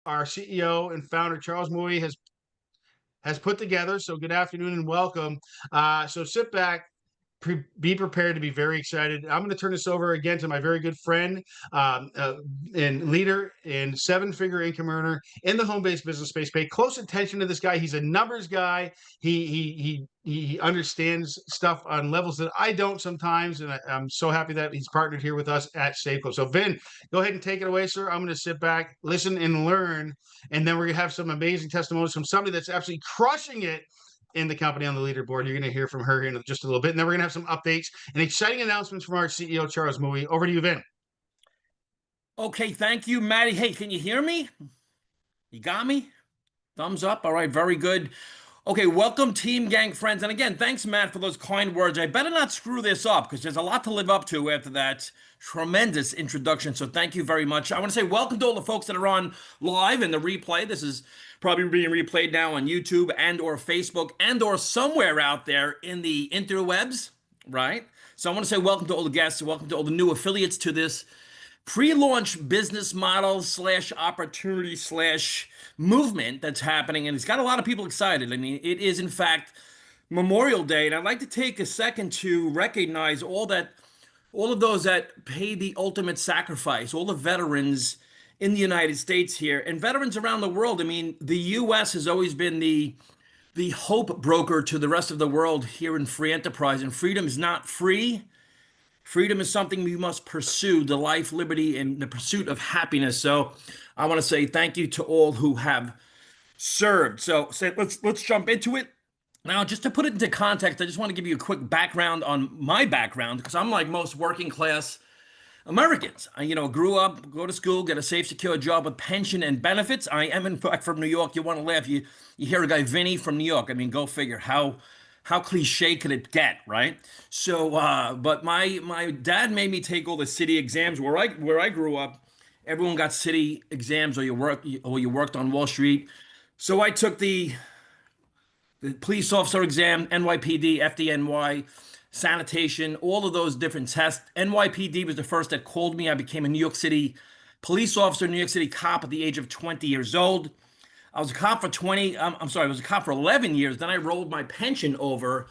our CEO and founder, Charles Mui, has put together. So good afternoon and welcome. So sit back, be prepared to be very excited. I'm going to turn this over again to my very good friend um, uh, and leader and seven-figure income earner in the home-based business space. Pay close attention to this guy. He's a numbers guy. He understands stuff on levels that I don't sometimes, and I'm so happy that he's partnered here with us at SAVECLUB. So Vin, go ahead and take it away, sir. I'm going to sit back, listen, and learn, and then we're going to have some amazing testimonies from somebody that's absolutely crushing it in the company on the leaderboard. You're going to hear from her in just a little bit. And then we're going to have some updates and exciting announcements from our CEO, Charles Mui. Over to you, Vin. Okay, thank you, Maddie. Hey, can you hear me? You got me? Thumbs up. All right, very good. Okay, welcome, team, gang, friends. And again, thanks, Matt, for those kind words. I better not screw this up because there's a lot to live up to after that tremendous introduction. So thank you very much. I want to say welcome to all the folks that are on live and the replay. This is probably being replayed now on YouTube and or Facebook and or somewhere out there in the interwebs, right? So I want to say welcome to all the guests, welcome to all the new affiliates to this pre-launch business model slash opportunity slash movement that's happening, and it's got a lot of people excited. I mean, it is in fact Memorial Day, and I'd like to take a second to recognize all of those that paid the ultimate sacrifice, all the veterans in the United States here and veterans around the world. I mean, the U.S. has always been the hope broker to the rest of the world here in free enterprise, and freedom is not free. Freedom is something we must pursue, the life, liberty, and the pursuit of happiness. So I want to say thank you to all who have served. So let's jump into it. Now, just to put it into context, I just want to give you a quick background on my background because I'm like most working class Americans. I, grew up, go to school, get a safe, secure job with pension and benefits. I am, in fact, from New York. You want to laugh. You hear a guy, Vinny, from New York. I mean, go figure. How cliche could it get, right? So, but my dad made me take all the city exams where I grew up. Everyone got city exams, or you worked on Wall Street. So I took the police officer exam, NYPD, FDNY, sanitation, all of those different tests. NYPD was the first that called me. I became a New York City police officer, New York City cop at the age of 20 years old. I was a cop for I was a cop for 11 years. Then I rolled my pension over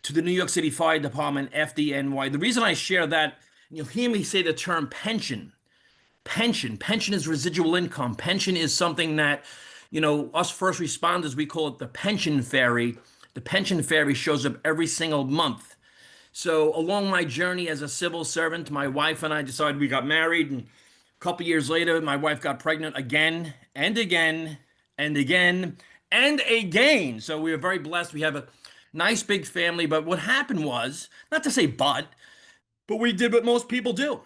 to the New York City Fire Department, FDNY. The reason I share that, you'll hear me say the term pension. Pension is residual income. Pension is something that, us first responders, we call it the pension fairy. The pension fairy shows up every single month. So along my journey as a civil servant, my wife and I decided, we got married, and a couple years later, my wife got pregnant again and again and again and again. So we were very blessed. We have a nice big family. But what happened was, not to say but we did what most people do.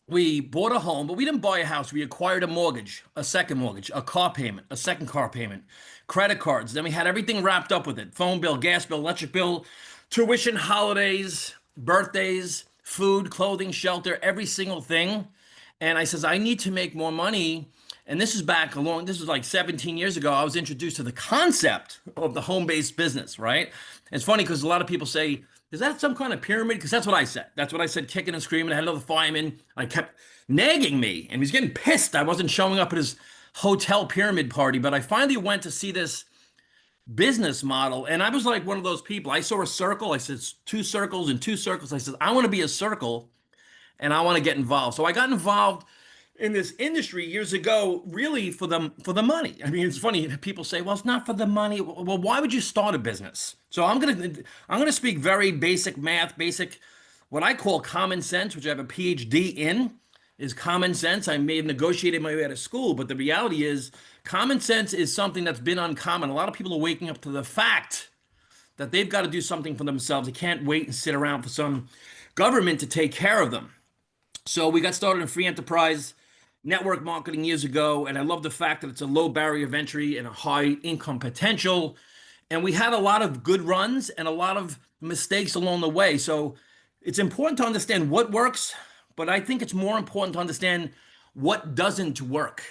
We bought a home, but we didn't buy a house. We acquired a mortgage, a second mortgage, a car payment, a second car payment, credit cards. Then we had everything wrapped up with it: phone bill, gas bill, electric bill, tuition, holidays, birthdays, food, clothing, shelter, every single thing. And I says, I need to make more money. And this is this was like 17 years ago. I was introduced to the concept of the home-based business, right? It's funny because a lot of people say, is that some kind of pyramid? Because that's what I said. That's what I said, kicking and screaming. I had another fireman. I kept nagging me, and he was getting pissed. I wasn't showing up at his hotel pyramid party, but I finally went to see this business model. And I was like one of those people. I saw a circle. I said, 2 circles and 2 circles. I said, I want to be a circle, and I want to get involved. So I got involved in this industry years ago, really for the money. I mean, it's funny. People say, well, it's not for the money. Well, why would you start a business? So I'm gonna speak very basic math, basic, what I call common sense, which I have a PhD in, is common sense. I may have negotiated my way out of school, but the reality is common sense is something that's been uncommon. A lot of people are waking up to the fact that they've got to do something for themselves. They can't wait and sit around for some government to take care of them. So we got started in free enterprise network marketing years ago, and I love the fact that it's a low barrier of entry and a high income potential. And we had a lot of good runs and a lot of mistakes along the way. So it's important to understand what works, but I think it's more important to understand what doesn't work.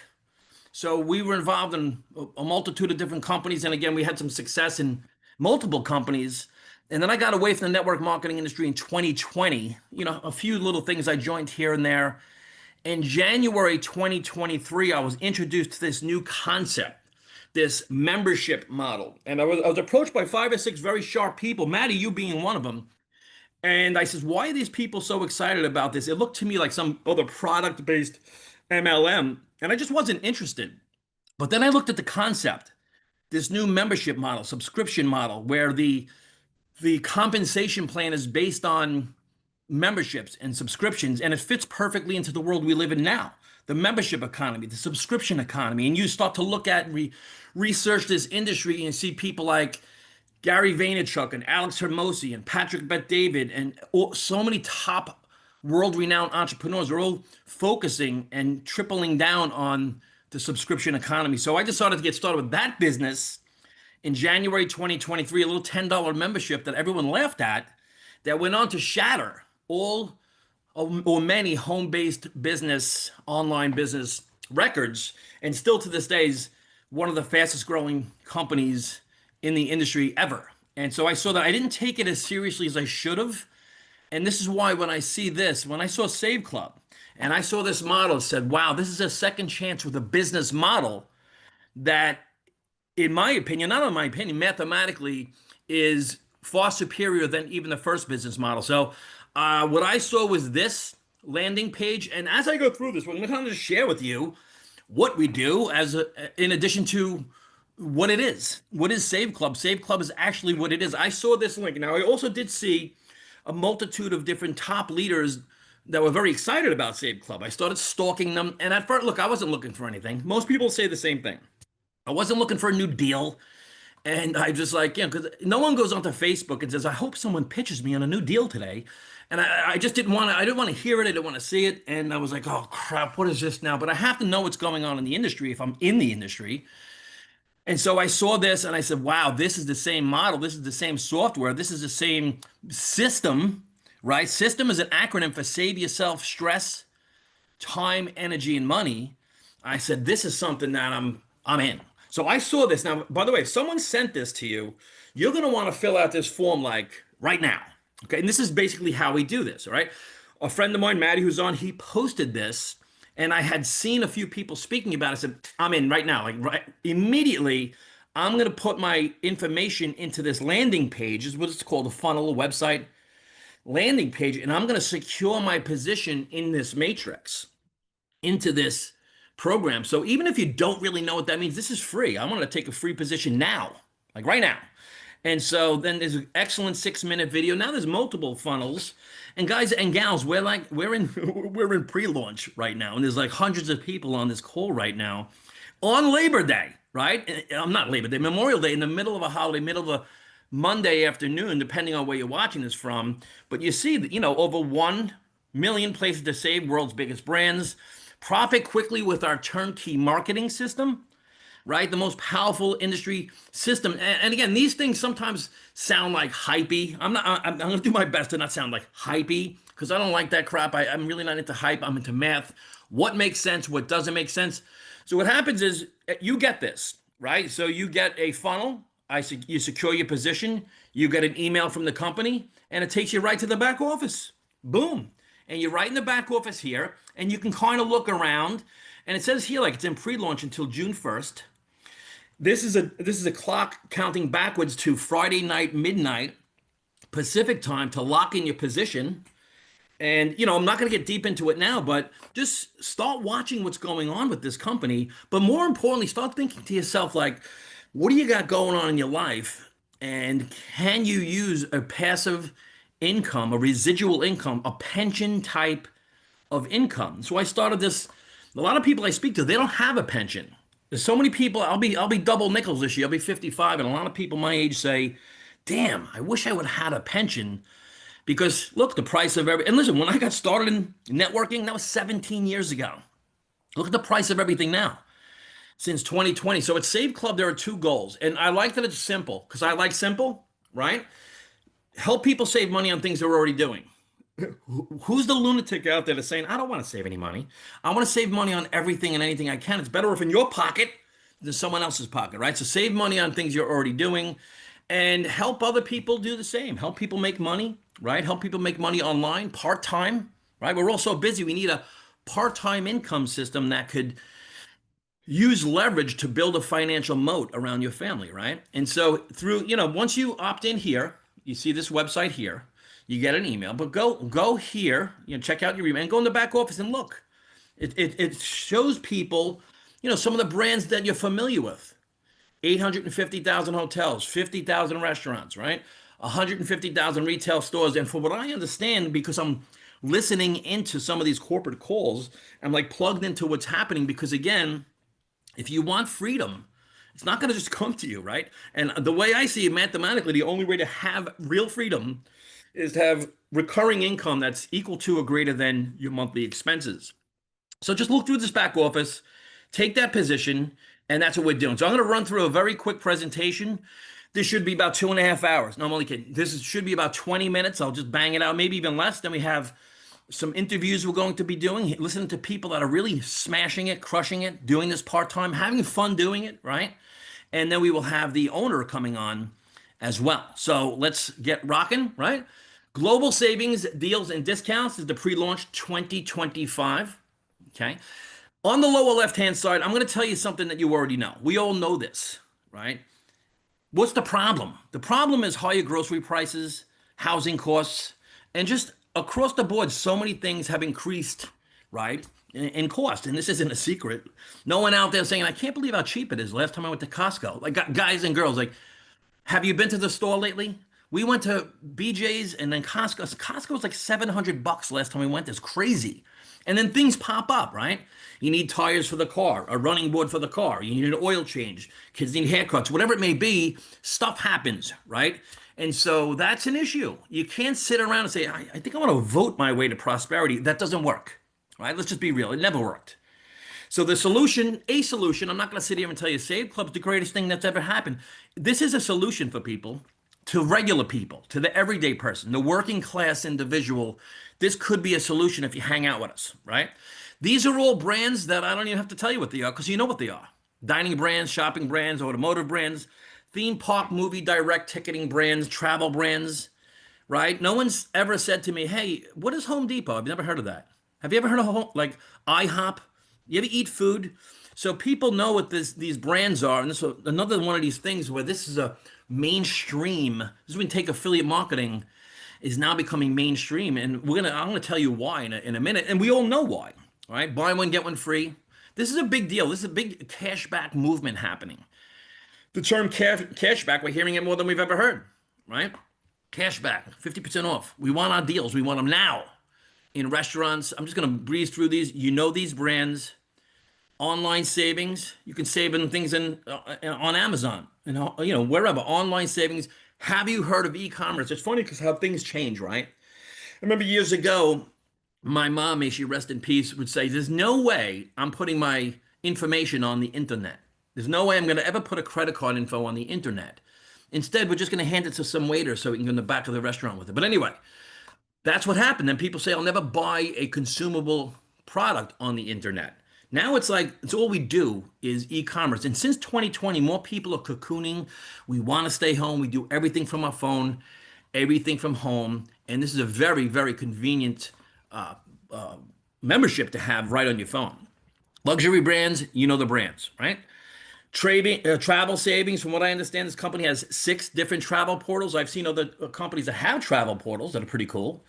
So we were involved in a multitude of different companies, and again, we had some success in multiple companies. And then I got away from the network marketing industry in 2020. A few little things I joined here and there. In January 2023, I was introduced to this new concept, this membership model. And I was approached by 5 or 6 very sharp people, Maddie, you being one of them. And I says, why are these people so excited about this? It looked to me like some other product-based MLM, and I just wasn't interested. But then I looked at the concept, this new membership model, subscription model, where the compensation plan is based on memberships and subscriptions, and it fits perfectly into the world we live in now. The membership economy, the subscription economy, and you start to look at and research this industry and see people like Gary Vaynerchuk and Alex Hermosi and Patrick Bet-David and so many top world-renowned entrepreneurs are all focusing and tripling down on the subscription economy. So I decided to get started with that business in January 2023, a little $10 membership that everyone laughed at, that went on to shatter all or many home-based business, online business records, and still to this day is one of the fastest growing companies in the industry ever. And so I saw that I didn't take it as seriously as I should have. And this is why when I see this, when I saw SAVECLUB and I saw this model, said, wow, this is a second chance with a business model that, in my opinion, not in my opinion, mathematically is far superior than even the first business model. So what I saw was this landing page. And as I go through this, we're going to kind of just share with you what we do in addition to what it is. What is SAVECLUB? SAVECLUB is actually what it is. I saw this link. Now, I also did see a multitude of different top leaders that were very excited about SAVECLUB. I started stalking them. And at first, look, I wasn't looking for anything. Most people say the same thing. I wasn't looking for a new deal. And I just like, because no one goes onto Facebook and says, I hope someone pitches me on a new deal today. And I just didn't want to, I didn't want to hear it. I didn't want to see it. And I was like, oh crap, what is this now? But I have to know what's going on in the industry if I'm in the industry. And so I saw this and I said, wow, this is the same model. This is the same software. This is the same system, right? System is an acronym for save yourself stress, time, energy, and money. I said, this is something that I'm in. So I saw this. Now, by the way, if someone sent this to you, you're going to want to fill out this form like right now. Okay. And this is basically how we do this. All right. A friend of mine, Maddie, who's on, he posted this and I had seen a few people speaking about it. I said, I'm in right now. Like right immediately, I'm going to put my information into this landing page, is what it's called, a funnel, a website landing page. And I'm going to secure my position in this matrix, into this program. So even if you don't really know what that means, this is free. I want to take a free position now, like right now. And so then there's an excellent 6-minute video. Now there's multiple funnels. And guys and gals, we're in pre-launch right now. And there's like hundreds of people on this call right now on Labor Day, right? I'm not Labor Day, Memorial Day, in the middle of a holiday, middle of a Monday afternoon, depending on where you're watching this from. But you see that, over 1 million places to save, world's biggest brands. Profit quickly with our turnkey marketing system, right? The most powerful industry system. And again, these things sometimes sound like hypey. I'm going to do my best to not sound like hypey because I don't like that crap. I'm really not into hype. I'm into math. What makes sense? What doesn't make sense? So what happens is you get this, right? So you get a funnel. You secure your position. You get an email from the company and it takes you right to the back office. Boom. And you're right in the back office here, and you can kind of look around, and it says here like it's in pre-launch until June 1st. This is a clock counting backwards to Friday night, midnight, Pacific time to lock in your position. And, I'm not going to get deep into it now, but just start watching what's going on with this company. But more importantly, start thinking to yourself, like, what do you got going on in your life? And can you use a passive income, a residual income, a pension type of income? So I started this. A lot of people I speak to, they don't have a pension. There's so many people. I'll be double nickels this year. I'll be 55, and a lot of people my age say, "Damn, I wish I would have had a pension." Because look, the price of and listen, when I got started in networking, that was 17 years ago. Look at the price of everything now since 2020. So at SAVECLUB, there are 2 goals, and I like that it's simple because I like simple, right? Help people save money on things they're already doing. Who's the lunatic out there that's saying, I don't want to save any money. I want to save money on everything and anything I can. It's better if in your pocket than someone else's pocket, right? So save money on things you're already doing and help other people do the same. Help people make money, right? Help people make money online, part-time, right? We're all so busy. We need a part-time income system that could use leverage to build a financial moat around your family, right? And so through, once you opt in here, you see this website here, you get an email, but go here, check out your email and go in the back office and look. It shows people, some of the brands that you're familiar with. 850,000 hotels, 50,000 restaurants, right? 150,000 retail stores. And from what I understand, because I'm listening into some of these corporate calls, I'm like plugged into what's happening because again, if you want freedom, it's not going to just come to you, right? And the way I see it mathematically, the only way to have real freedom is to have recurring income that's equal to or greater than your monthly expenses. So just look through this back office, take that position, and that's what we're doing. So I'm going to run through a very quick presentation. This should be about 2.5 hours. No, I'm only kidding. Should be about 20 minutes. I'll just bang it out, maybe even less. Then we have some interviews we're going to be doing, listening to people that are really smashing it, crushing it, doing this part-time, having fun doing it, right? And then we will have the owner coming on as well. So let's get rocking, right? Global savings, deals, and discounts is the pre-launch 2025, okay? On the lower left-hand side, I'm going to tell you something that you already know. We all know this, right? What's the problem? The problem is higher grocery prices, housing costs, and just across the board, so many things have increased, right, in cost. And this isn't a secret. No one out there saying, I can't believe how cheap it is. Last time I went to Costco, like guys and girls, like, have you been to the store lately? We went to BJ's and then Costco. Costco was like $700 last time we went. It's crazy. And then things pop up, right? You need tires for the car, a running board for the car. You need an oil change. Kids need haircuts, whatever it may be. Stuff happens, right? And so that's an issue. You can't sit around and say, I think I want to vote my way to prosperity. That doesn't work, right? Let's just be real. It never worked. So the solution, I'm not going to sit here and tell you SAVECLUB is the greatest thing that's ever happened. This is a solution for people, to regular people, to the everyday person, the working class individual. This could be a solution if you hang out with us, right? These are all brands that I don't even have to tell you what they are because you know what they are. Dining brands, shopping brands, automotive brands, theme park, movie, direct ticketing brands, travel brands, right? No one's ever said to me, hey, what is Home Depot? I've never heard of that. Have you ever heard of like IHOP? You ever eat food? So people know what these brands are. And this is another one of these things where this is a mainstream. This is when take affiliate marketing is now becoming mainstream. And I'm gonna tell you why in a minute. And we all know why, right? Buy one, get one free. This is a big deal. This is a big cashback movement happening. The term cashback, we're hearing it more than we've ever heard, right? Cashback, 50% off. We want our deals. We want them now in restaurants. I'm just going to breeze through these. You know these brands. Online savings. You can save in things on Amazon and wherever. Online savings. Have you heard of e-commerce? It's funny because how things change, right? I remember years ago, my mom, may she rest in peace, would say, there's no way I'm putting my information on the internet. There's no way I'm going to ever put a credit card info on the internet. Instead, we're just going to hand it to some waiter so we can go in the back of the restaurant with it. But anyway, that's what happened. Then people say, I'll never buy a consumable product on the internet. Now it's like, it's all we do is e-commerce. And since 2020, more people are cocooning. We want to stay home. We do everything from our phone, everything from home. And this is a very, very convenient membership to have right on your phone. Luxury brands, you know the brands, right? Travel savings, from what I understand, this company has 6 different travel portals. I've seen other companies that have travel portals that are pretty cool,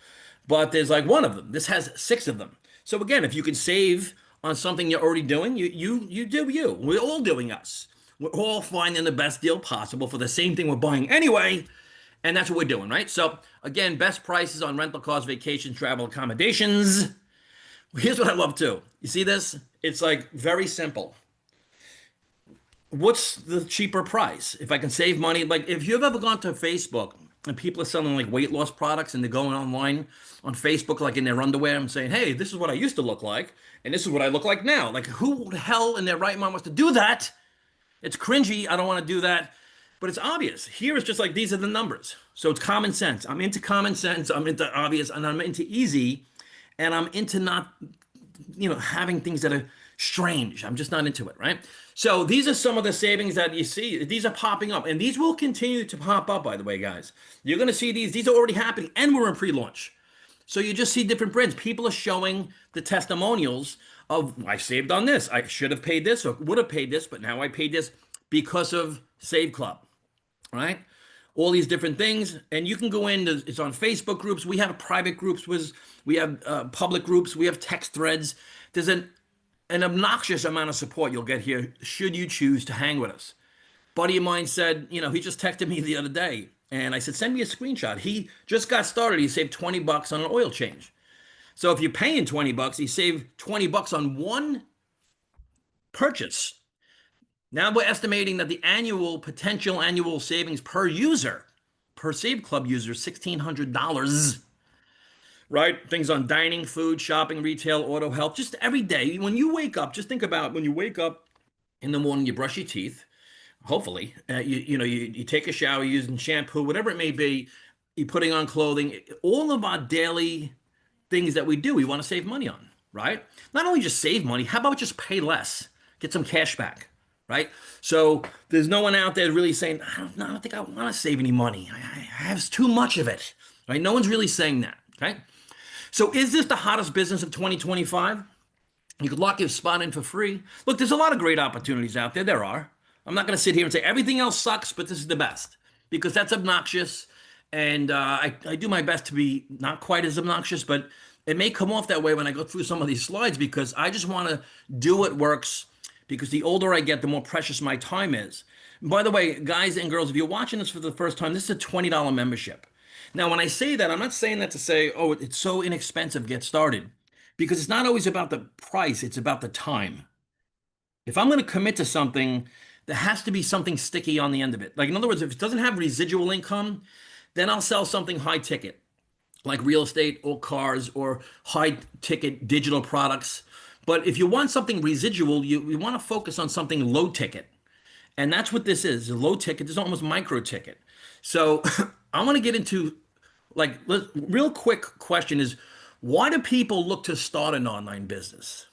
but there's like one of them. This has 6 of them. So again, if you can save on something you're already doing, you do you. We're all doing us. We're all finding the best deal possible for the same thing we're buying anyway, and that's what we're doing, right? So again, best prices on rental cars, vacation, travel, accommodations. Here's what I love too. You see this? It's like very simple. What's the cheaper price? If I can save money, like if you've ever gone to Facebook and people are selling like weight loss products and they're going online on Facebook, like in their underwear and saying, hey, this is what I used to look like. And this is what I look like now. Like who the hell in their right mind wants to do that? It's cringy. I don't want to do that, but it's obvious. Here it's just like, these are the numbers. So it's common sense. I'm into common sense. I'm into obvious, and I'm into easy, and I'm into not, having things that are strange. I'm just not into it, right? So these are some of the savings that you see. These are popping up, and these will continue to pop up, by the way, guys. You're going to see these. These are already happening, and we're in pre-launch. So you just see different brands. People are showing the testimonials of I saved on this. I should have paid this or would have paid this, but now I paid this because of Save Club, right? All these different things, and you can go in. It's on Facebook groups. We have private groups. We have public groups. We have text threads. There's an obnoxious amount of support you'll get here should you choose to hang with us. Buddy of mine said, he just texted me the other day, and I said, send me a screenshot. He just got started. He saved $20 on an oil change. So if you're paying $20, he saved $20 on one purchase. Now we're estimating that the potential annual savings per user, per Save Club user, $1,600, right? Things on dining, food, shopping, retail, auto, health, just every day. When you wake up, just think about when you wake up in the morning, you brush your teeth, hopefully, you take a shower using shampoo, whatever it may be, you're putting on clothing, all of our daily things that we do, we want to save money on, right? Not only just save money, how about just pay less, get some cash back? Right? So there's no one out there really saying, I don't think I want to save any money. I have too much of it. Right? No one's really saying that. Okay. So is this the hottest business of 2025? You could lock your spot in for free. Look, there's a lot of great opportunities out there. There are. I'm not going to sit here and say everything else sucks, but this is the best because that's obnoxious. And I do my best to be not quite as obnoxious, but it may come off that way when I go through some of these slides because I just want to do what works. Because the older I get, the more precious my time is. And by the way, guys and girls, if you're watching this for the first time, this is a $20 membership. Now, when I say that, I'm not saying that to say, oh, it's so inexpensive, get started. Because it's not always about the price, it's about the time. If I'm going to commit to something, there has to be something sticky on the end of it. Like, in other words, if it doesn't have residual income, then I'll sell something high ticket, like real estate or cars or high ticket digital products. But if you want something residual, you want to focus on something low ticket. And that's what this is. A low ticket, this is almost micro ticket. So I want to get into real quick question is, why do people look to start an online business?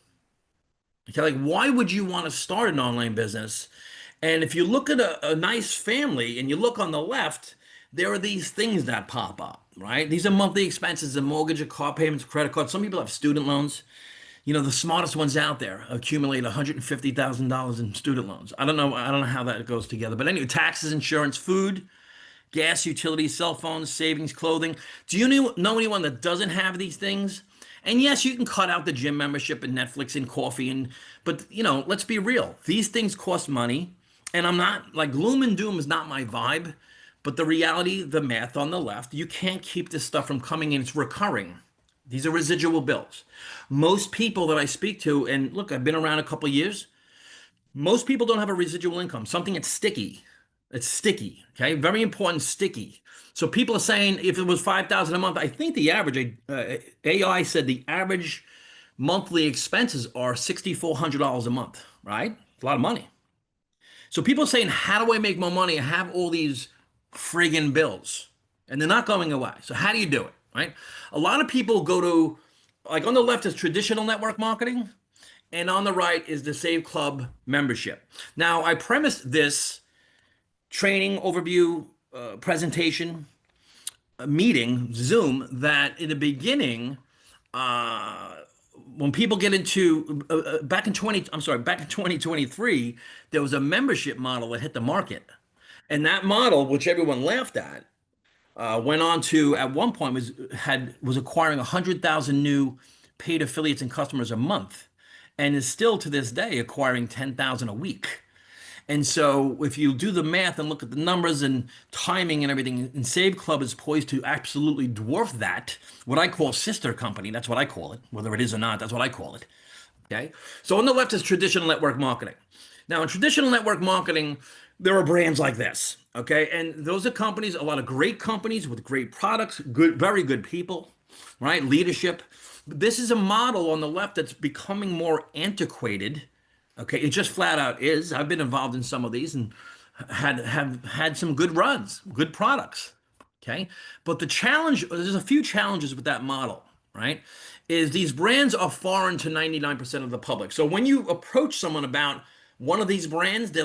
Okay, like why would you want to start an online business? And if you look at a nice family and you look on the left, there are these things that pop up, right? These are monthly expenses, a mortgage, a car payments, credit cards. Some people have student loans. The smartest ones out there accumulate $150,000 in student loans. I don't know how that goes together. But anyway, taxes, insurance, food, gas, utilities, cell phones, savings, clothing. Do you know anyone that doesn't have these things? And yes, you can cut out the gym membership and Netflix and coffee, but let's be real. These things cost money. And I'm not like gloom and doom is not my vibe. But the reality, the math on the left, you can't keep this stuff from coming in. It's recurring. These are residual bills. Most people that I speak to, and look, I've been around a couple of years, most people don't have a residual income, something that's sticky. It's sticky, okay? Very important, sticky. So people are saying if it was $5,000 a month, I think the average, AI said the average monthly expenses are $6,400 a month, right? It's a lot of money. So people are saying, how do I make more money? I have all these friggin' bills, and they're not going away. So how do you do it? Right? A lot of people go to, like on the left is traditional network marketing, and on the right is the Save Club membership. Now, I premised this training overview presentation meeting, Zoom, that in the beginning, when people get into, back in 2023, there was a membership model that hit the market. And that model, which everyone laughed at, went on to at one point was acquiring 100,000 new paid affiliates and customers a month, and is still to this day acquiring 10,000 a week. And so if you do the math and look at the numbers and timing and everything, and Save Club is poised to absolutely dwarf that, what I call sister company. That's what I call it. Whether it is or not, that's what I call it. Okay. So on the left is traditional network marketing. Now in traditional network marketing, there are brands like this. Okay. And those are companies, a lot of great companies with great products, very good people, right? Leadership. This is a model on the left that's becoming more antiquated. Okay, it just flat out is. I've been involved in some of these and have had some good runs, good products. Okay, but the challenge, there's a few challenges with that model, right? Is these brands are foreign to 99% of the public. So when you approach someone about one of these brands,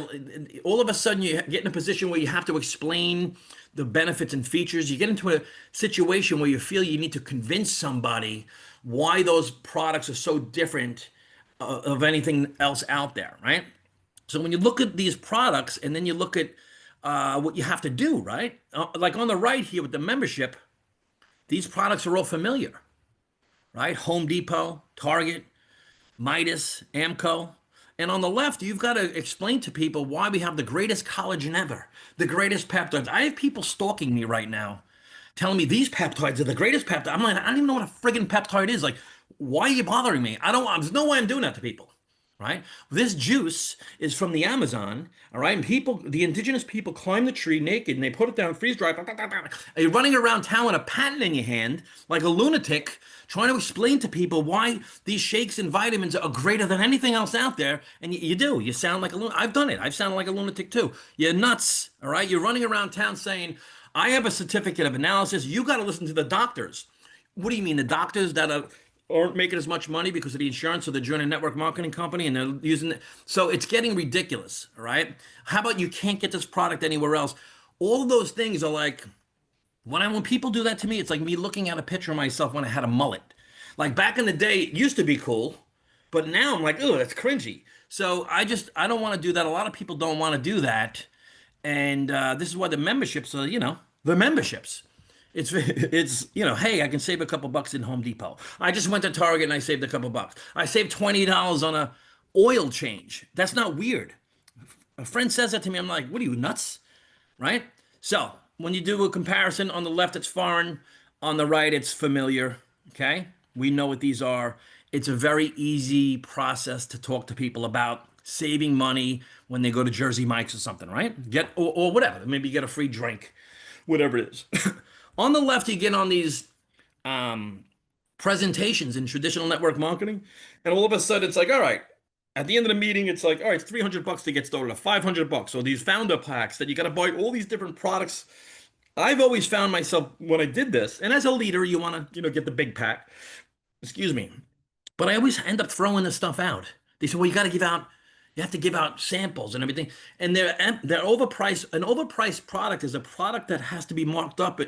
all of a sudden you get in a position where you have to explain the benefits and features. You get into a situation where you feel you need to convince somebody why those products are so different of anything else out there, right? So when you look at these products and then you look at what you have to do, right? Like on the right here with the membership, these products are all familiar, right? Home Depot, Target, Midas, Amco. And on the left, you've got to explain to people why we have the greatest collagen ever, the greatest peptides. I have people stalking me right now telling me these peptides are the greatest peptide. I'm like, I don't even know what a friggin' peptide is. Like, why are you bothering me? There's no way I'm doing that to people, right? This juice is from the Amazon, all right? And people, the indigenous people climb the tree naked and they put it down, freeze dry. And you're running around town with a patent in your hand like a lunatic trying to explain to people why these shakes and vitamins are greater than anything else out there. And you do. You sound like a lunatic. I've done it. I've sounded like a lunatic too. You're nuts, all right? You're running around town saying, I have a certificate of analysis. You got to listen to the doctors. What do you mean? The doctors that aren't making as much money because of the insurance, or they're joining a network marketing company and they're using it. So it's getting ridiculous, all right? How about you can't get this product anywhere else? All of those things are like, when people do that to me, it's like me looking at a picture of myself when I had a mullet. Like back in the day, it used to be cool, but now I'm like, oh, that's cringy. So I don't want to do that. A lot of people don't want to do that. And this is why the memberships are, the memberships. It's hey, I can save a couple bucks in Home Depot. I just went to Target and I saved a couple bucks. I saved $20 on a oil change. That's not weird. A friend says that to me. I'm like, what are you, nuts? Right? So when you do a comparison, on the left, it's foreign. On the right, it's familiar. Okay? We know what these are. It's a very easy process to talk to people about saving money when they go to Jersey Mike's or something, right? Or whatever. Maybe get a free drink, whatever it is. On the left, you get on these presentations in traditional network marketing, and all of a sudden, it's like, all right. At the end of the meeting, it's like, all right, it's $300 to get started, or $500. So these founder packs that you got to buy all these different products. I've always found myself when I did this, and as a leader, you want to, get the big pack. Excuse me. But I always end up throwing this stuff out. They say, well, you have to give out samples and everything. And they're overpriced. An overpriced product is a product that has to be marked up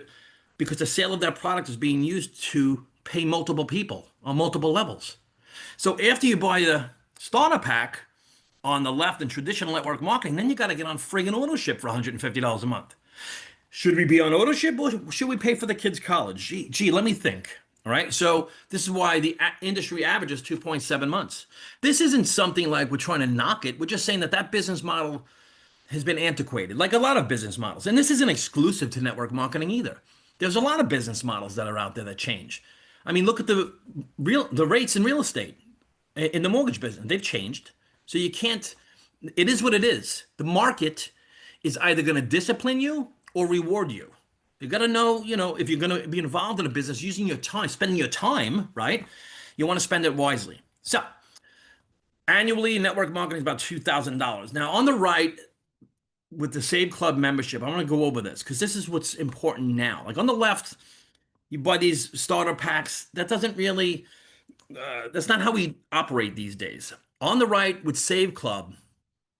because the sale of that product is being used to pay multiple people on multiple levels. So after you buy the starter pack on the left in traditional network marketing, then you got to get on friggin' auto ship for $150 a month. Should we be on auto ship, or should we pay for the kids' college? Gee, let me think. All right. So this is why the industry average is 2.7 months. This isn't something like we're trying to knock it. We're just saying that business model has been antiquated, like a lot of business models. And this isn't exclusive to network marketing either. There's a lot of business models that are out there that change. I mean, look at the rates in real estate, in the mortgage business. They've changed. So you can't, it is what it is. The market is either going to discipline you or reward you. You got to know, if you're going to be involved in a business, using your time, spending your time, right? You want to spend it wisely. So annually, network marketing is about $2,000. Now on the right, with the SAVECLUB membership, I want to go over this because this is what's important now. Like on the left, you buy these starter packs. That doesn't really, that's not how we operate these days. On the right with SAVECLUB,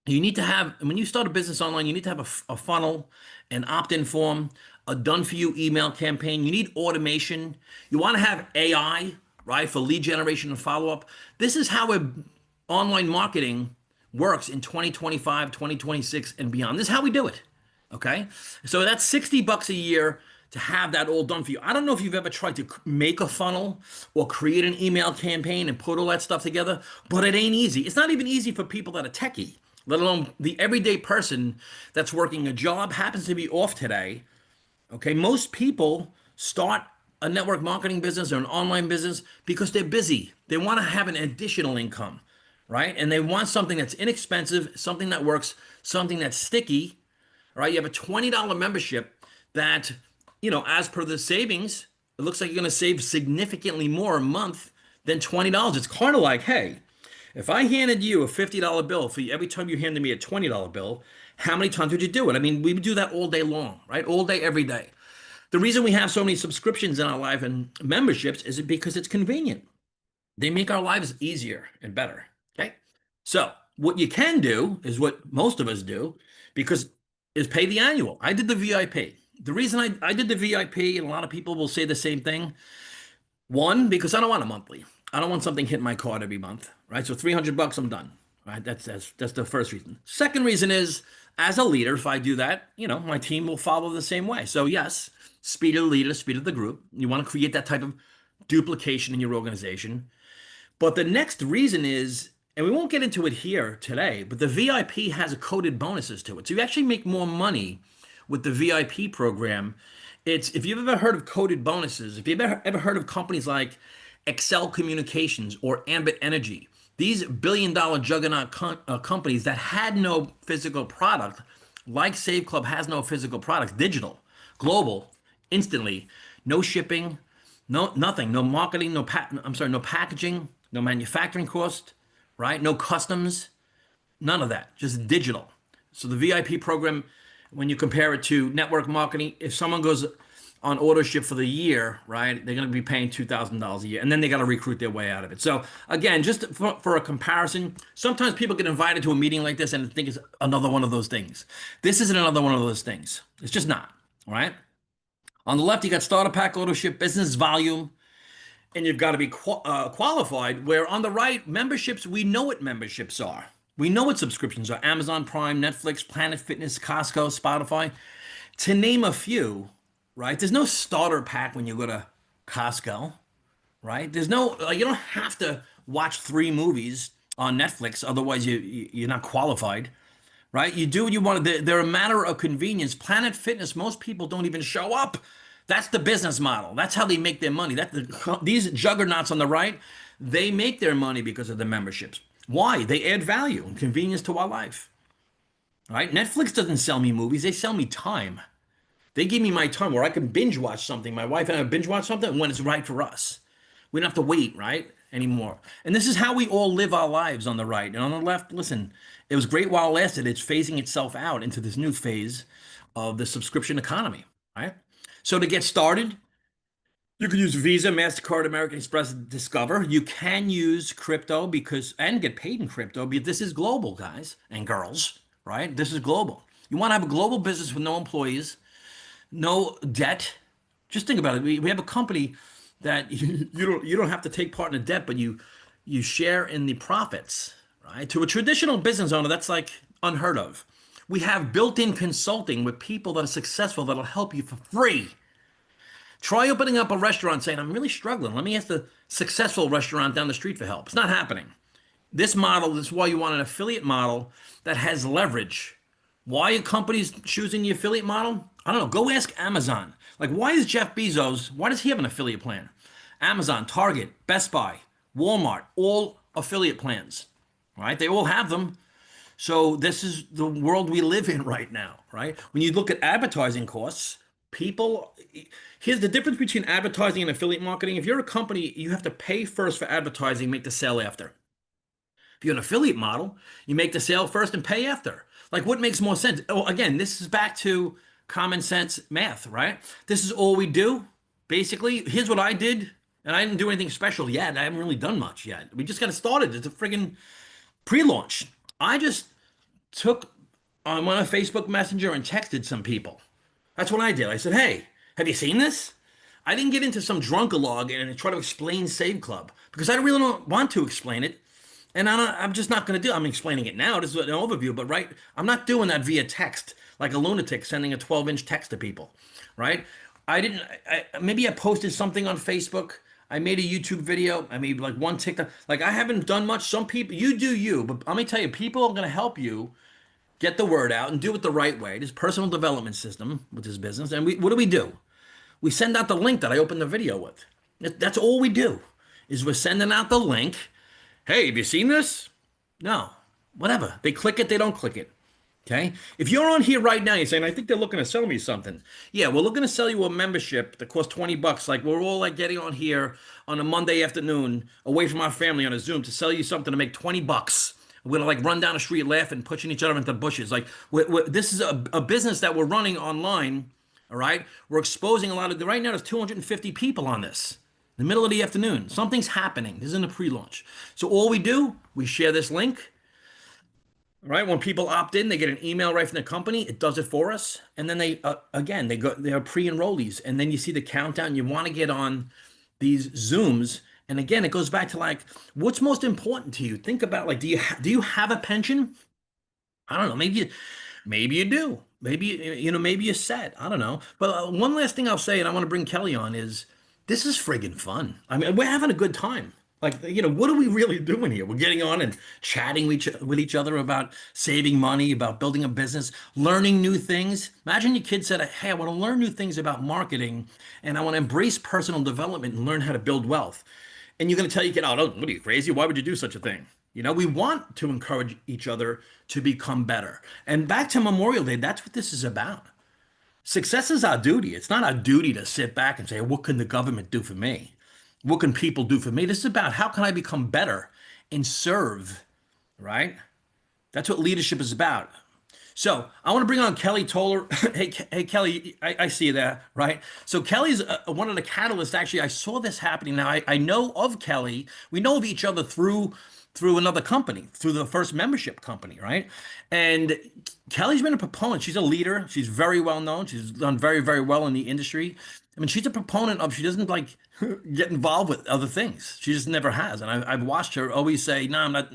you need to have, when you start a business online, you need to have a funnel, an opt-in form, a done-for-you email campaign. You need automation. You want to have AI, right, for lead generation and follow-up. This is how online marketing works in 2025, 2026, and beyond. This is how we do it, okay? So that's $60 a year to have that all done for you. I don't know if you've ever tried to make a funnel or create an email campaign and put all that stuff together, but it ain't easy. It's not even easy for people that are techie, let alone the everyday person that's working a job, happens to be off today, okay? Most people start a network marketing business or an online business because they're busy. They want to have an additional income, right? And they want something that's inexpensive, something that works, something that's sticky, right? You have a $20 membership that, as per the savings, it looks like you're going to save significantly more a month than $20. It's kind of like, hey, if I handed you a $50 bill for every time you handed me a $20 bill, how many times would you do it? I mean, we would do that all day long, right? All day, every day. The reason we have so many subscriptions in our life and memberships is because it's convenient. They make our lives easier and better, okay? So what you can do is what most of us do, because is pay the annual. I did the VIP. The reason I did the VIP, and a lot of people will say the same thing. One, because I don't want a monthly. I don't want something hitting my card every month, right? So $300, I'm done, right? That's the first reason. Second reason is, as a leader, if I do that, my team will follow the same way. So yes, speed of the leader, speed of the group. You want to create that type of duplication in your organization. But the next reason is, and we won't get into it here today, but the VIP has a coded bonuses to it. So you actually make more money with the VIP program. It's, if you've ever heard of coded bonuses, if you've ever heard of companies like Excel Communications or Ambit Energy, these billion-dollar juggernaut companies that had no physical product, like SAVECLUB has no physical products, digital, global, instantly, no shipping, no nothing, no marketing, no packaging, no manufacturing cost, right? No customs, none of that, just digital. So the VIP program, when you compare it to network marketing, if someone goes on auto ship for the year, right, they're going to be paying $2,000 a year, and then they got to recruit their way out of it. So again, just for a comparison, sometimes people get invited to a meeting like this and think it's another one of those things. This isn't another one of those things. It's just not, all right? On the left, you got starter pack, auto ship, business volume, and you've got to be qualified. Where on the right, memberships, we know what memberships are. We know what subscriptions are. Amazon Prime, Netflix, Planet Fitness, Costco, Spotify, to name a few, right? There's no starter pack when you go to Costco, right? There's no, you don't have to watch 3 movies on Netflix. Otherwise, you're not qualified, right? You do what you want to. They're a matter of convenience. Planet Fitness, most people don't even show up. That's the business model. That's how they make their money. These juggernauts on the right, they make their money because of the memberships. Why? They add value and convenience to our life. All right? Netflix doesn't sell me movies. They sell me time. They give me my time where I can binge watch something. My wife and I binge watch something when it's right for us. We don't have to wait, right, anymore. And this is how we all live our lives on the right. And on the left, listen, it was great while it lasted. It's phasing itself out into this new phase of the subscription economy, right? So to get started, you can use Visa, MasterCard, American Express, Discover. You can use crypto and get paid in crypto, because this is global, guys and girls, right? This is global. You want to have a global business with no employees, no debt. Just think about it. We have a company that you don't have to take part in the debt, but you share in the profits, right? To a traditional business owner, that's like unheard of. We have built-in consulting with people that are successful that'll help you for free. Try opening up a restaurant saying, I'm really struggling. Let me ask the successful restaurant down the street for help. It's not happening. This model, this is why you want an affiliate model that has leverage. Why are companies choosing the affiliate model? I don't know. Go ask Amazon. Like, why is Jeff Bezos, why does he have an affiliate plan? Amazon, Target, Best Buy, Walmart, all affiliate plans, right? They all have them. So this is the world we live in right now, right? When you look at advertising costs, here's the difference between advertising and affiliate marketing. If you're a company, you have to pay first for advertising, make the sale after. If you're an affiliate model, you make the sale first and pay after. Like, what makes more sense? Oh, again, this is back to common sense math, right? This is all we do. Basically, here's what I did, and I didn't do anything special yet. I haven't really done much yet. We just got started. It's a friggin' pre-launch. I just took on my Facebook Messenger and texted some people. That's what I did. I said, hey, have you seen this? I didn't get into some drunkalog and try to explain SAVECLUB, because I really don't want to explain it. And I'm just not going to do it. I'm explaining it now. This is an overview, but right, I'm not doing that via text like a lunatic sending a 12-inch text to people, right? Maybe I posted something on Facebook. I made a YouTube video. I made like one TikTok. Like, I haven't done much. Some people, you do you, but let me tell you, people are going to help you get the word out and do it the right way. This personal development system with this business. And what do? We send out the link that I opened the video with. That's all we do, is we're sending out the link. Hey, have you seen this? No, whatever. They click it, they don't click it. Okay. If you're on here right now, you're saying, I think they're looking to sell me something. Yeah, we're looking to sell you a membership that costs $20. Like, we're all like getting on here on a Monday afternoon away from our family on a Zoom to sell you something to make $20. We're gonna like run down the street laughing, pushing each other into bushes. Like, this is a business that we're running online. All right. We're exposing a lot of, right now there's 250 people on this. In the middle of the afternoon, something's happening. This isn't a pre-launch. So all we do, we share this link. right? When people opt in, they get an email right from the company. It does it for us, and then they again they're pre-enrollees, and then you see the countdown. You want to get on these Zooms, and again, it goes back to like, what's most important to you? Think about like, do you have a pension? I don't know. Maybe you do. Maybe maybe you're set. I don't know. But one last thing I'll say, and I want to bring Kelly on, is this is friggin' fun. I mean, we're having a good time. Like, what are we really doing here? We're getting on and chatting with each other about saving money, about building a business, learning new things. Imagine your kid said, "Hey, I want to learn new things about marketing, and I want to embrace personal development and learn how to build wealth." And you're going to tell your kid, "Oh, what are you, crazy? Why would you do such a thing?" We want to encourage each other to become better. And back to Memorial Day, that's what this is about. Success is our duty. It's not our duty to sit back and say, what can the government do for me? What can people do for me? This is about how can I become better and serve, right? That's what leadership is about. So I want to bring on Kelly Toller. Hey, Kelly, I see you there, right? So Kelly's one of the catalysts. Actually, I saw this happening. Now I know of Kelly. We know of each other through another company, through the first membership company, right? And Kelly's been a proponent. She's a leader. She's very well known. She's done very, very well in the industry. I mean, she's a proponent of, she doesn't like get involved with other things. She just never has. And I've watched her always say, no, I'm not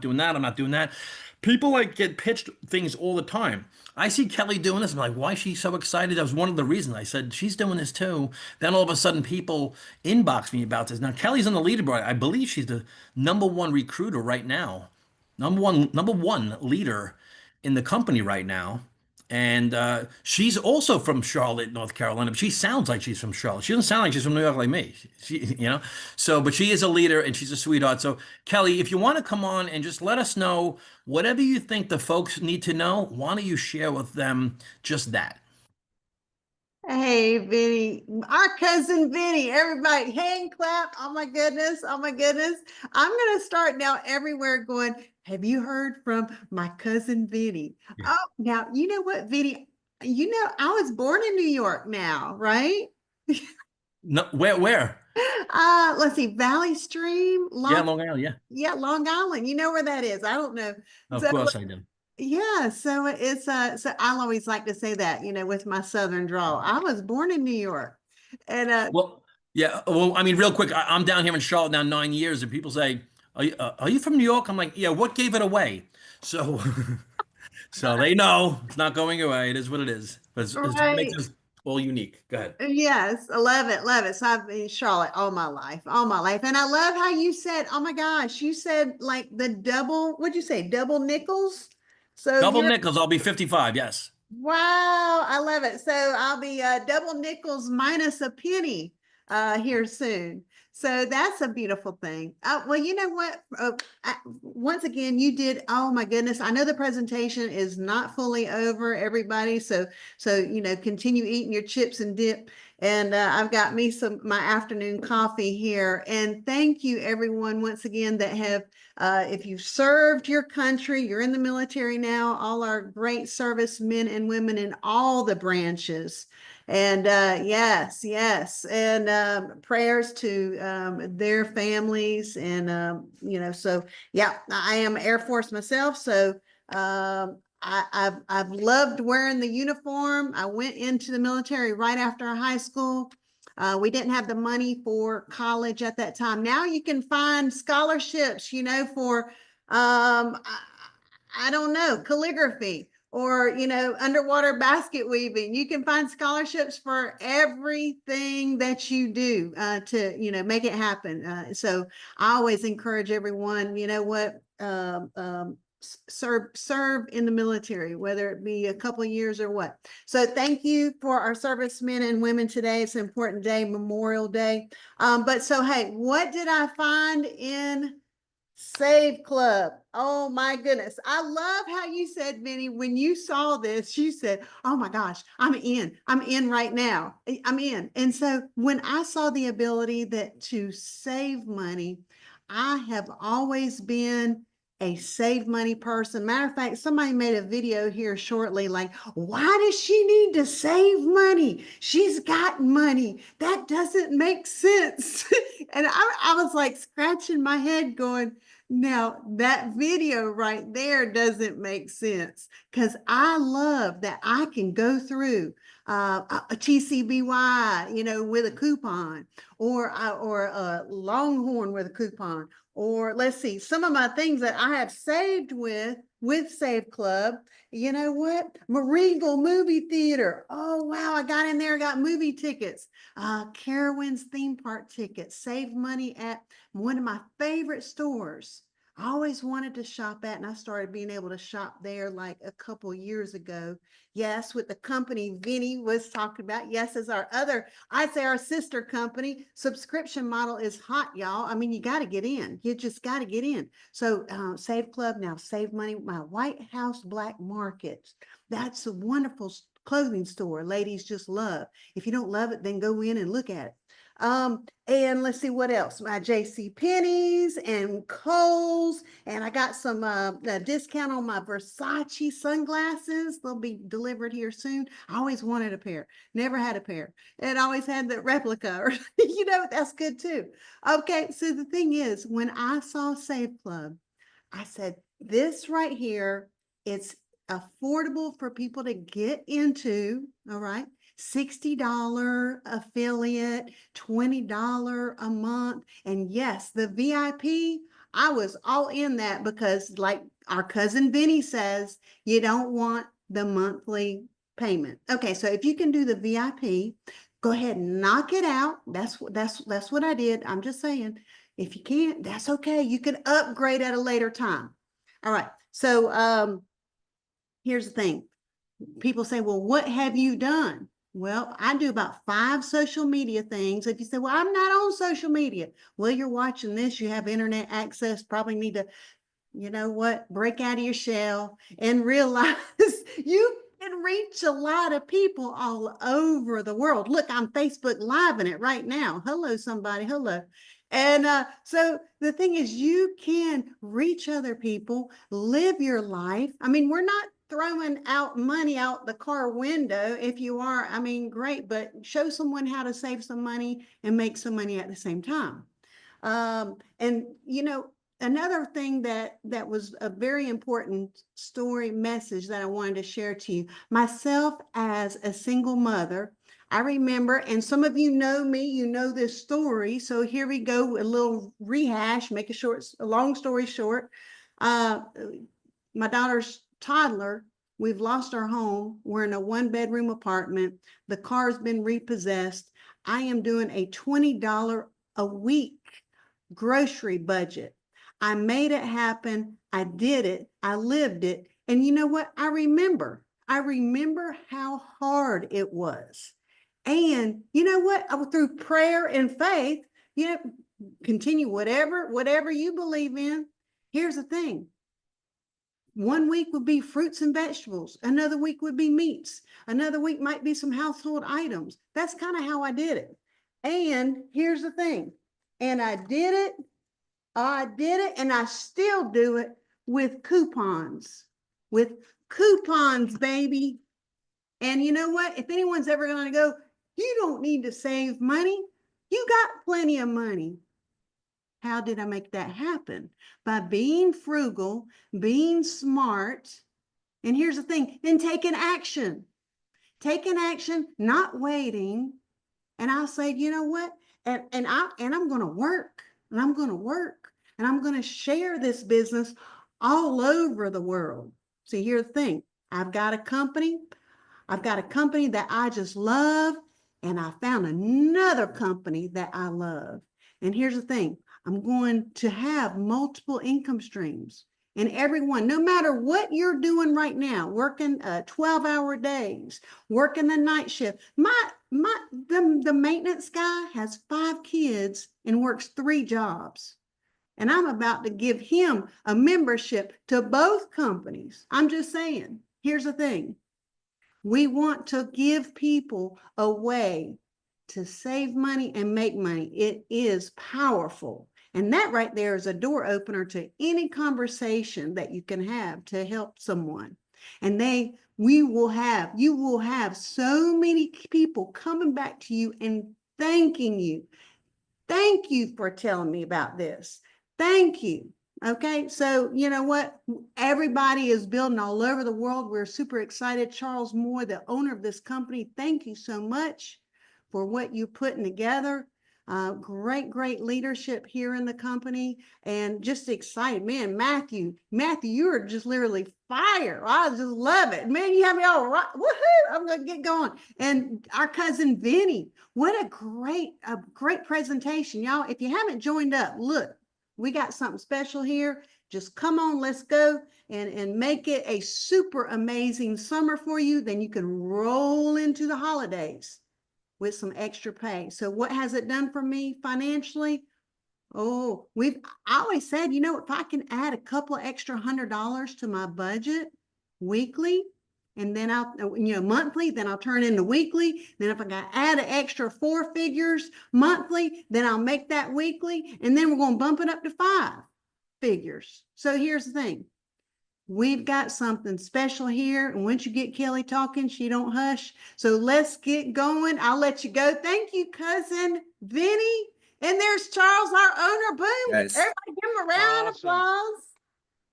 doing that. I'm not doing that. People like get pitched things all the time. I see Kelly doing this. I'm like, why is she so excited? That was one of the reasons I said, she's doing this too. Then all of a sudden people inbox me about this. Now Kelly's on the leaderboard. I believe she's the #1 recruiter right now. Number one leader in the company right now. And she's also from Charlotte, North Carolina, but she sounds like she's from Charlotte. She doesn't sound like she's from New York like me. So, but she is a leader and she's a sweetheart. So, Kelly, if you want to come on and just let us know whatever you think the folks need to know, why don't you share with them just that? Hey, Vinny, our cousin Vinny, everybody, hand clap. Oh my goodness. Oh my goodness. I'm going to start now everywhere going, have you heard from my cousin Vinny? Yeah. Oh, now, you know what, Vinny? I was born in New York now, right? No, where? Let's see, Valley Stream, Yeah, Long Island. Yeah, yeah, Long Island. You know where that is? I don't know. of So course I do. yeah, so it's so I'll always like to say that, with my southern drawl. I was born in New York. And Well, yeah. Well, I mean, real quick, I'm down here in Charlotte now 9 years, and people say, are you from New York?" I'm like, "Yeah." What gave it away? So, so they know it's not going away. It is what it is. But it's what right. makes us all unique. Go ahead. Yes, I love it, love it. So I've been in Charlotte all my life, all my life. And I love how you said, oh my gosh, you said like the double, what'd you say? Double nickels? So Double you're nickels. I'll be 55. Yes. Wow, I love it. So I'll be double nickels minus a penny here soon. So that's a beautiful thing. Well, you know what? Once again, you did. Oh my goodness! I know the presentation is not fully over, everybody. So continue eating your chips and dip. And I've got me my afternoon coffee here. And thank you, everyone, once again that have. If you've served your country, you're in the military now, all our great servicemen and women in all the branches. And yes. And prayers to their families. And, so yeah, I am Air Force myself. So I've loved wearing the uniform. I went into the military right after high school. We didn't have the money for college at that time. Now you can find scholarships, for I don't know, calligraphy or underwater basket weaving. You can find scholarships for everything that you do to make it happen. So I always encourage everyone, serve in the military, whether it be a couple of years or what. So thank you for our servicemen and women today. It's an important day, Memorial Day. But so, hey, what did I find in SAVECLUB? Oh my goodness. I love how you said, Vinny, when you saw this, you said, oh my gosh, I'm in right now. I'm in. And so when I saw the ability to save money, I have always been a save money person. Matter of fact, somebody made a video here shortly, like, why does she need to save money? She's got money. That doesn't make sense. And I was like scratching my head going, Now, that video right there doesn't make sense because I love that I can go through a TCBY, you know, with a coupon, or a Longhorn with a coupon, or let's see, some of my things that I have saved with Save Club. You know what? Maregal Movie Theater. Oh, wow. I got in there, got movie tickets. Carowinds theme park tickets. Saved money at one of my favorite stores I always wanted to shop at, and I started being able to shop there like a couple years ago. Yes, with the company Vinny was talking about. Yes, as our other, I'd say our sister company subscription model is hot, y'all. I mean, you got to get in. You just got to get in. So Save Club now, save money. My White House Black Market. That's a wonderful clothing store. Ladies just love. If you don't love it, then go in and look at it. And let's see what else. My JC Penney's and Kohl's, and I got some discount on my Versace sunglasses. They'll be delivered here soon. I always wanted a pair, never had a pair, and always had the replica. Or you know, that's good too. Okay, so the thing is, when I saw Save Club, I said, this right here, it's affordable for people to get into. All right. $60 affiliate, $20 a month. And yes, the VIP, I was all in that because like our cousin Vinny says, you don't want the monthly payment. Okay, so if you can do the VIP, go ahead and knock it out. That's what I did. I'm just saying, if you can't, that's okay. You can upgrade at a later time. All right. So here's the thing. People say, well, what have you done? Well, I do about 5 social media things. If you say, well, I'm not on social media. Well, you're watching this, you have internet access, probably need to, you know what, break out of your shell and realize you can reach a lot of people all over the world. Look, I'm Facebook Live in it right now. Hello, somebody. Hello. And so the thing is, you can reach other people, live your life. I mean, we're not throwing out money out the car window. If you are, I mean, great, but show someone how to save some money and make some money at the same time. And you know, another thing that was a very important story message that I wanted to share to you, myself as a single mother, I remember, and some of you know me, you know this story. So here we go, a little rehash, make a long story short. My daughter's toddler, we've lost our home. We're in a 1-bedroom apartment. The car's been repossessed. I am doing a $20 a week grocery budget. I made it happen. I did it. I lived it. And you know what? I remember how hard it was. And you know what? Through prayer and faith, you know, continue whatever you believe in. Here's the thing. One week would be fruits and vegetables. Another week would be meats. Another week might be some household items. That's kind of how I did it. And here's the thing. And I did it, and I still do it with coupons. With coupons, baby. And you know what? If anyone's ever going to go, you don't need to save money. You got plenty of money. How did I make that happen? By being frugal, being smart, and here's the thing, then taking action. Taking action, not waiting. And I'll say, you know what? And I'm going to work, and I'm going to work, and I'm going to share this business all over the world. See, here's the thing. I've got a company that I just love, and I found another company that I love. And here's the thing. I'm going to have multiple income streams. And everyone, no matter what you're doing right now, working 12-hour days, working the night shift. The maintenance guy has 5 kids and works 3 jobs. And I'm about to give him a membership to both companies. I'm just saying, here's the thing. We want to give people a way to save money and make money. It is powerful. And that right there is a door opener to any conversation that you can have to help someone. And you will have so many people coming back to you and thanking you. Thank you for telling me about this. Thank you. Okay, so you know what? Everybody is building all over the world. We're super excited. Charles Moore, the owner of this company, thank you so much for what you're putting together. Great leadership here in the company, and just excited. Man, Matthew, you are just literally fire. I just love it. Man, you have me all right. Woohoo! I'm gonna get going. And our cousin Vinny, what a great presentation. Y'all, if you haven't joined up, look. We got something special here. Just come on, let's go and make it a super amazing summer for you. Then you can roll into the holidays with some extra pay. So what has it done for me financially? Oh, I always said, you know, if I can add a couple extra $100 to my budget weekly, and then monthly, then I'll turn into weekly. Then if I got to add an extra 4 figures monthly, then I'll make that weekly. And then we're going to bump it up to 5 figures. So here's the thing. We've got something special here. And once you get Kelly talking, she don't hush. So let's get going. I'll let you go. Thank you, cousin Vinny. And there's Charles, our owner. Boom. Guys. Everybody give him a round of Awesome. applause.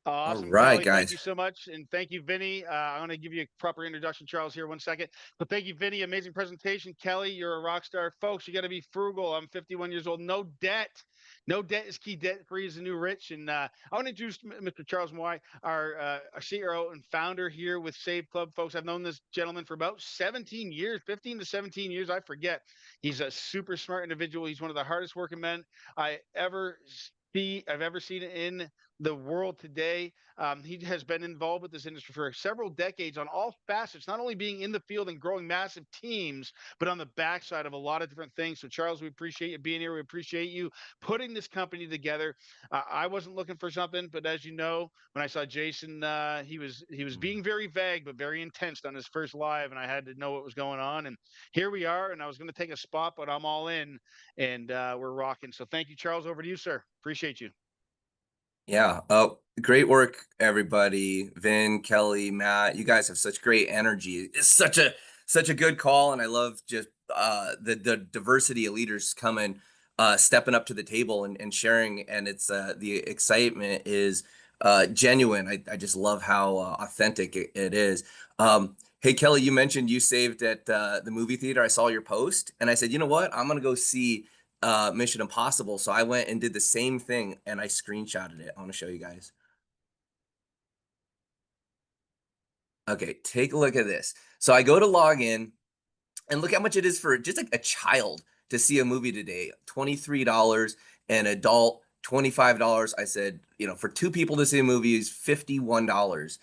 Awesome, All right, Kelly. Thank guys. you so much. And thank you, Vinny. I'm going to give you a proper introduction, Charles, here 1 second. But thank you, Vinny. Amazing presentation. Kelly, you're a rock star. Folks, you got to be frugal. I'm 51 years old. No debt. No debt is key. Debt free is the new rich. And I want to introduce Mr. Charles Moy, our CEO and founder here with SAVECLUB. Folks, I've known this gentleman for about 17 years, 15 to 17 years. I forget. He's a super smart individual. He's one of the hardest working men I've ever seen in the world today. He has been involved with this industry for several decades on all facets, not only being in the field and growing massive teams, but on the backside of a lot of different things. So, Charles, we appreciate you being here. We appreciate you putting this company together. I wasn't looking for something, but as you know, when I saw Jason, he was being very vague but very intense on his first live, and I had to know what was going on. And here we are. And I was going to take a spot, but I'm all in, and we're rocking. So, thank you, Charles. Over to you, sir. Appreciate you. Yeah. Oh, great work, everybody. Vin, Kelly, Matt, you guys have such great energy. It's such a good call. And I love just the diversity of leaders coming, stepping up to the table and sharing. And it's the excitement is genuine. I just love how authentic it is. Hey, Kelly, you mentioned you saved at the movie theater. I saw your post and I said, you know what? I'm going to go see Mission Impossible. So I went and did the same thing and I screenshotted it. I want to show you guys. Okay, take a look at this. So I go to log in and look how much it is for just like a child to see a movie today. $23, an adult $25. I said, you know, for 2 people to see a movie is $51.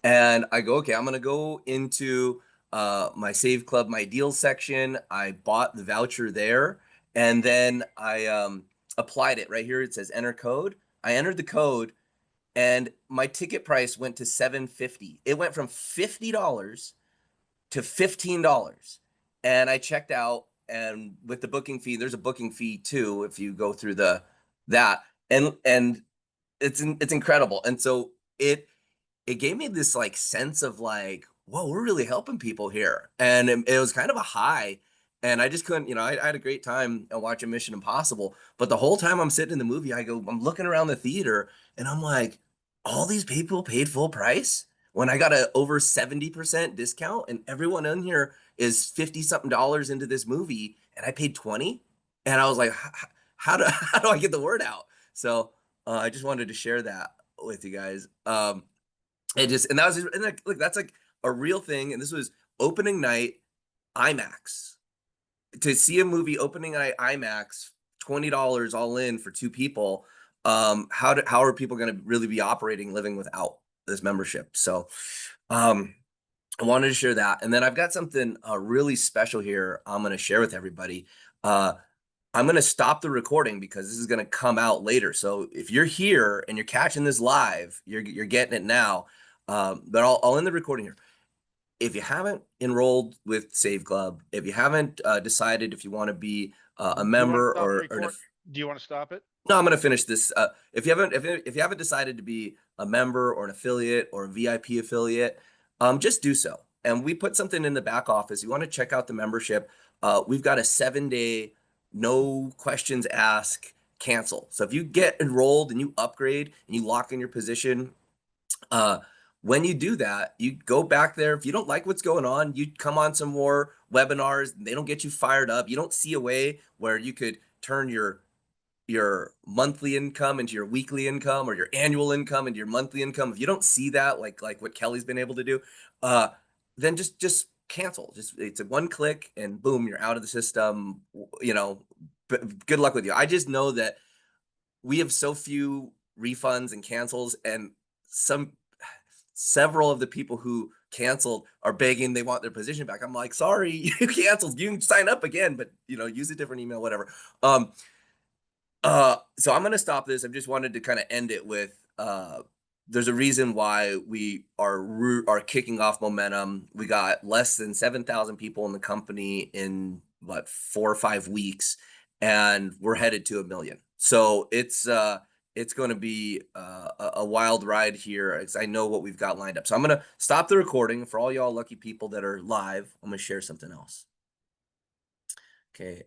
And I go, okay, I'm gonna go into my SAVECLUB, my deals section. I bought the voucher there. And then I applied it right here. It says enter code. I entered the code and my ticket price went to $7.50. It went from $50 to $15. And I checked out, and with the booking fee, there's a booking fee too if you go through that. And it's incredible. And so it gave me this like sense of like, whoa, we're really helping people here. And it was kind of a high. And I just couldn't, you know, I had a great time watching Mission Impossible. But the whole time I'm sitting in the movie, I'm looking around the theater and I'm like, all these people paid full price when I got a over 70% discount and everyone in here is 50 something dollars into this movie and I paid 20. And I was like, how do I get the word out? So I just wanted to share that with you guys. And that was, and like, look, that's like a real thing. And this was opening night IMAX. To see a movie opening night IMAX, $20 all in for 2 people. How are people going to really be operating, living without this membership? So I wanted to share that. And then I've got something really special here I'm going to share with everybody. I'm going to stop the recording because this is going to come out later. So if you're here and you're catching this live, you're getting it now. But I'll end the recording here. If you haven't enrolled with SAVECLUB, if you haven't decided if you want to be a member Do you want to stop it? No, I'm going to finish this. If you haven't decided to be a member or an affiliate or a VIP affiliate, just do so. And we put something in the back office. You want to check out the membership. We've got a 7-day, no questions asked, cancel. So if you get enrolled and you upgrade and you lock in your position, when you do that, you go back there. If you don't like what's going on, you come on some more webinars. They don't get you fired up. You don't see a way where you could turn your monthly income into your weekly income, or your annual income into your monthly income. If you don't see that, like what Kelly's been able to do, then just cancel. Just, it's a one click and boom, you're out of the system. You know, good luck with you. I just know that we have so few refunds and cancels, and several of the people who canceled are begging they want their position back. I'm like, sorry, you canceled. You can sign up again, but use a different email, whatever. So I'm gonna stop this. I just wanted to kind of end it with there's a reason why we are kicking off momentum. We got less than 7,000 people in the company in 4 or 5 weeks, and we're headed to 1 million. So it's going to be a wild ride here, as I know what we've got lined up. So I'm going to stop the recording. For all y'all lucky people that are live, I'm going to share something else. Okay.